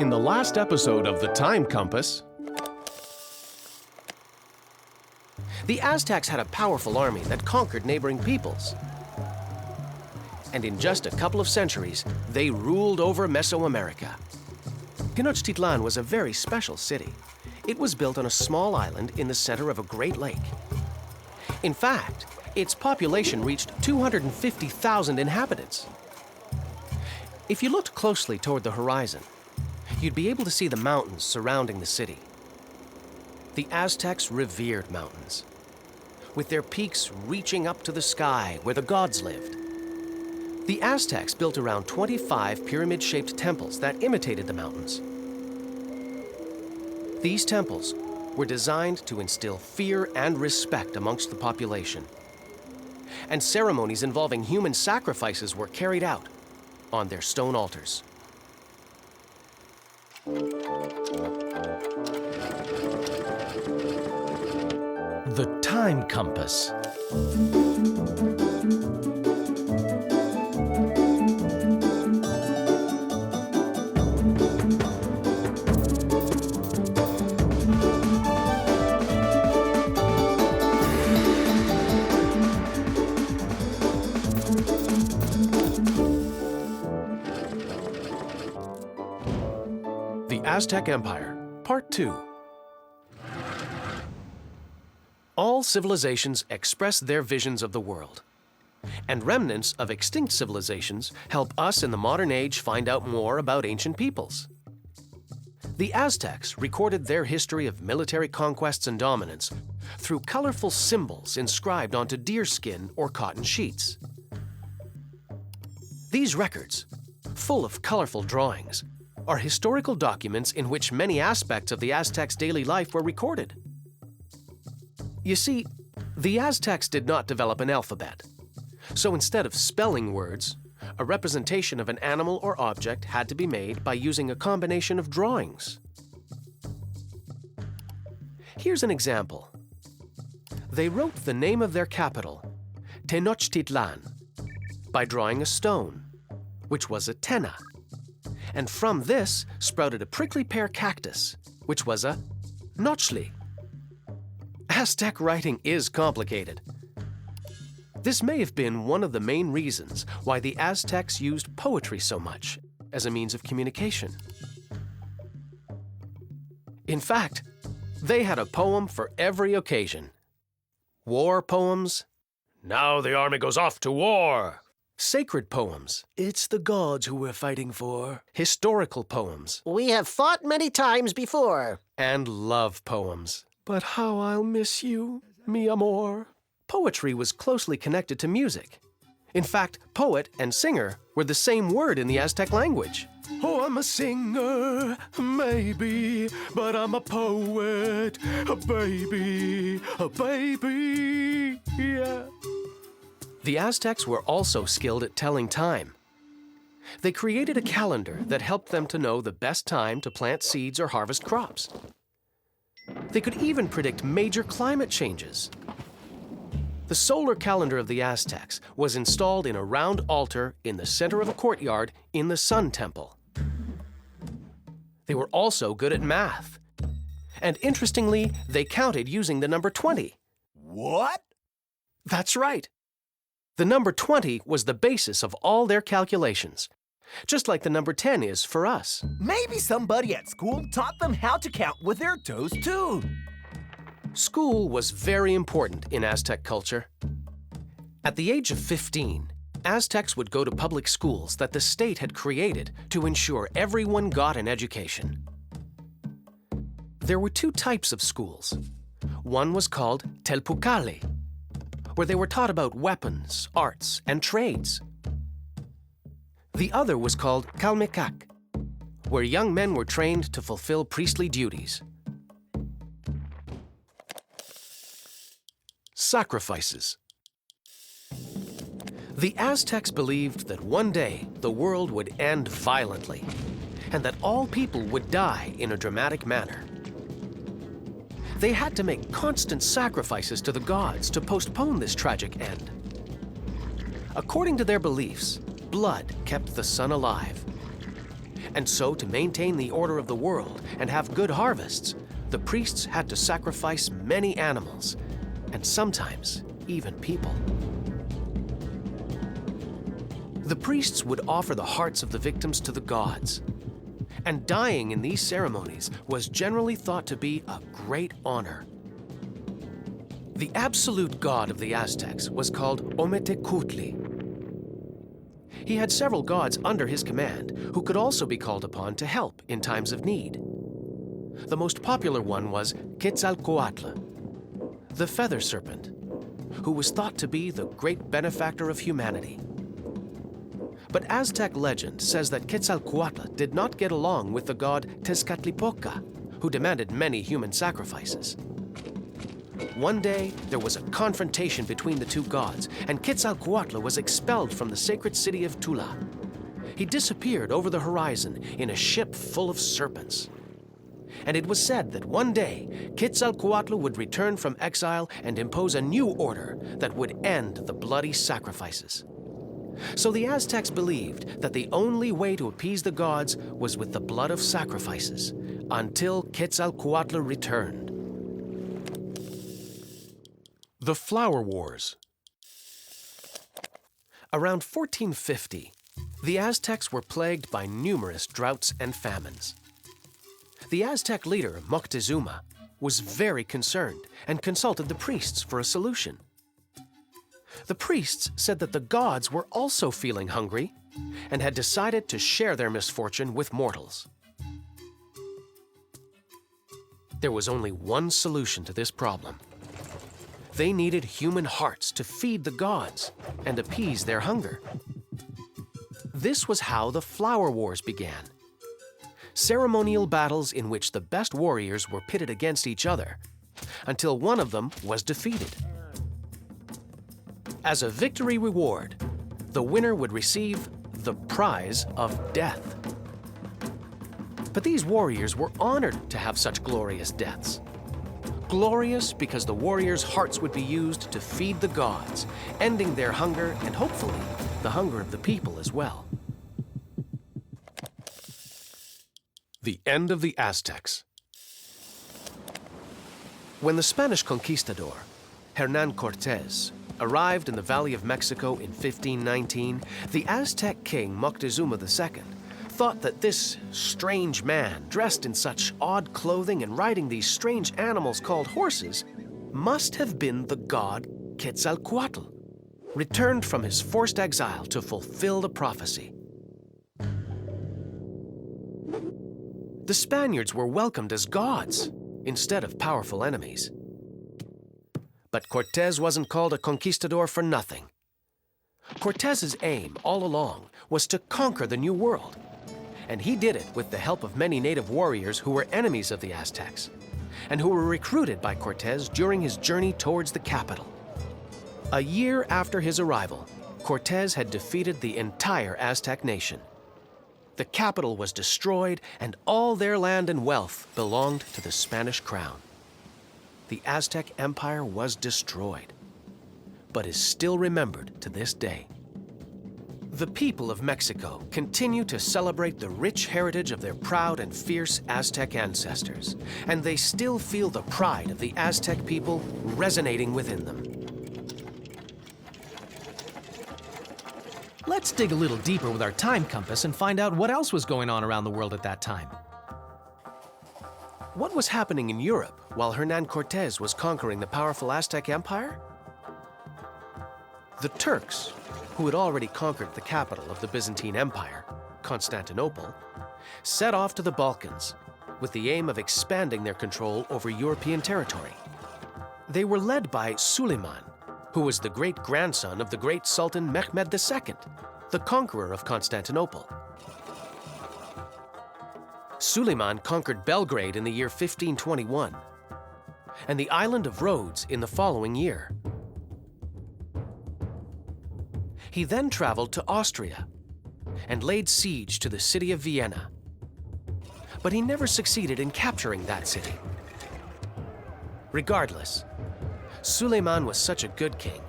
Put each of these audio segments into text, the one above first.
In the last episode of The Time Compass, The Aztecs had a powerful army that conquered neighboring peoples. And in just a couple of centuries, they ruled over Mesoamerica. Tenochtitlan was a very special city. It was built on a small island in the center of a great lake. In fact, its population reached 250,000 inhabitants. If you looked closely toward the horizon, you'd be able to see the mountains surrounding the city. The Aztecs revered mountains, with their peaks reaching up to the sky where the gods lived. The Aztecs built around 25 pyramid-shaped temples that imitated the mountains. These temples were designed to instill fear and respect amongst the population. And ceremonies involving human sacrifices were carried out on their stone altars. The Time Compass. The Aztec Empire, Part 2. All civilizations express their visions of the world, and remnants of extinct civilizations help us in the modern age find out more about ancient peoples. The Aztecs recorded their history of military conquests and dominance through colorful symbols inscribed onto deerskin or cotton sheets. These records, full of colorful drawings, are historical documents in which many aspects of the Aztecs' daily life were recorded. You see, the Aztecs did not develop an alphabet. So instead of spelling words, a representation of an animal or object had to be made by using a combination of drawings. Here's an example. They wrote the name of their capital, Tenochtitlan, by drawing a stone, which was a tena. And from this sprouted a prickly pear cactus, which was a nochli. Aztec writing is complicated. This may have been one of the main reasons why the Aztecs used poetry so much as a means of communication. In fact, they had a poem for every occasion. War poems, "Now the army goes off to war." Sacred poems, "It's the gods who we're fighting for." Historical poems, "We have fought many times before." And love poems, "But how I'll miss you, mi amor." Poetry was closely connected to music. In fact, poet and singer were the same word in the Aztec language. "Oh, I'm a singer, maybe, but I'm a poet, a baby, yeah." The Aztecs were also skilled at telling time. They created a calendar that helped them to know the best time to plant seeds or harvest crops. They could even predict major climate changes. The solar calendar of the Aztecs was installed in a round altar in the center of a courtyard in the Sun Temple. They were also good at math. And interestingly, they counted using the number 20. What? That's right. The number 20 was the basis of all their calculations, just like the number 10 is for us. Maybe somebody at school taught them how to count with their toes, too. School was very important in Aztec culture. At the age of 15, Aztecs would go to public schools that the state had created to ensure everyone got an education. There were two types of schools. One was called Telpucali, where they were taught about weapons, arts, and trades. The other was called Calmecac, where young men were trained to fulfill priestly duties. Sacrifices. The Aztecs believed that one day the world would end violently, and that all people would die in a dramatic manner. They had to make constant sacrifices to the gods to postpone this tragic end. According to their beliefs, blood kept the sun alive. And so, to maintain the order of the world and have good harvests, the priests had to sacrifice many animals, and sometimes even people. The priests would offer the hearts of the victims to the gods, and dying in these ceremonies was generally thought to be a great honor. The absolute god of the Aztecs was called Ometecutli. He had several gods under his command who could also be called upon to help in times of need. The most popular one was Quetzalcoatl, the feather serpent, who was thought to be the great benefactor of humanity. But Aztec legend says that Quetzalcoatl did not get along with the god Tezcatlipoca, who demanded many human sacrifices. One day, there was a confrontation between the two gods, and Quetzalcoatl was expelled from the sacred city of Tula. He disappeared over the horizon in a ship full of serpents. And it was said that one day, Quetzalcoatl would return from exile and impose a new order that would end the bloody sacrifices. So the Aztecs believed that the only way to appease the gods was with the blood of sacrifices, until Quetzalcoatl returned. The Flower Wars. Around 1450, the Aztecs were plagued by numerous droughts and famines. The Aztec leader, Moctezuma, was very concerned and consulted the priests for a solution. The priests said that the gods were also feeling hungry and had decided to share their misfortune with mortals. There was only one solution to this problem. They needed human hearts to feed the gods and appease their hunger. This was how the Flower Wars began. Ceremonial battles in which the best warriors were pitted against each other until one of them was defeated. As a victory reward, the winner would receive the prize of death. But these warriors were honored to have such glorious deaths. Glorious because the warriors' hearts would be used to feed the gods, ending their hunger and hopefully the hunger of the people as well. The end of the Aztecs. When the Spanish conquistador, Hernán Cortés, arrived in the Valley of Mexico in 1519, the Aztec king Moctezuma II thought that this strange man, dressed in such odd clothing and riding these strange animals called horses, must have been the god Quetzalcoatl, returned from his forced exile to fulfill the prophecy. The Spaniards were welcomed as gods instead of powerful enemies. But Cortés wasn't called a conquistador for nothing. Cortés's aim all along was to conquer the New World, and he did it with the help of many native warriors who were enemies of the Aztecs and who were recruited by Cortés during his journey towards the capital. A year after his arrival, Cortés had defeated the entire Aztec nation. The capital was destroyed, and all their land and wealth belonged to the Spanish crown. The Aztec Empire was destroyed, but is still remembered to this day. The people of Mexico continue to celebrate the rich heritage of their proud and fierce Aztec ancestors, and they still feel the pride of the Aztec people resonating within them. Let's dig a little deeper with our time compass and find out what else was going on around the world at that time. What was happening in Europe while Hernán Cortés was conquering the powerful Aztec Empire? The Turks, who had already conquered the capital of the Byzantine Empire, Constantinople, set off to the Balkans with the aim of expanding their control over European territory. They were led by Suleiman, who was the great-grandson of the great Sultan Mehmed II, the conqueror of Constantinople. Suleiman conquered Belgrade in the year 1521, and the island of Rhodes in the following year. He then traveled to Austria and laid siege to the city of Vienna, but he never succeeded in capturing that city. Regardless, Suleiman was such a good king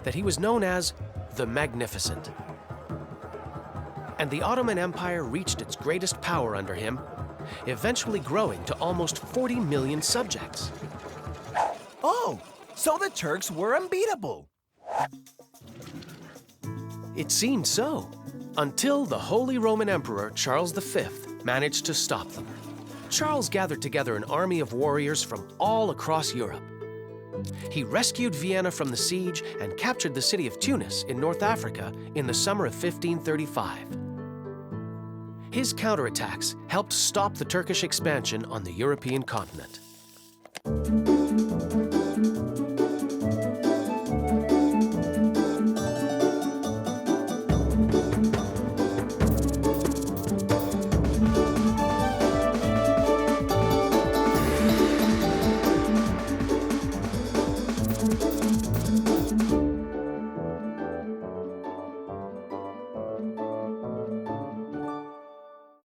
that he was known as the Magnificent. And the Ottoman Empire reached its greatest power under him, eventually growing to almost 40 million subjects. Oh, so the Turks were unbeatable. It seemed so, until the Holy Roman Emperor Charles V managed to stop them. Charles gathered together an army of warriors from all across Europe. He rescued Vienna from the siege and captured the city of Tunis in North Africa in the summer of 1535. His counterattacks helped stop the Turkish expansion on the European continent.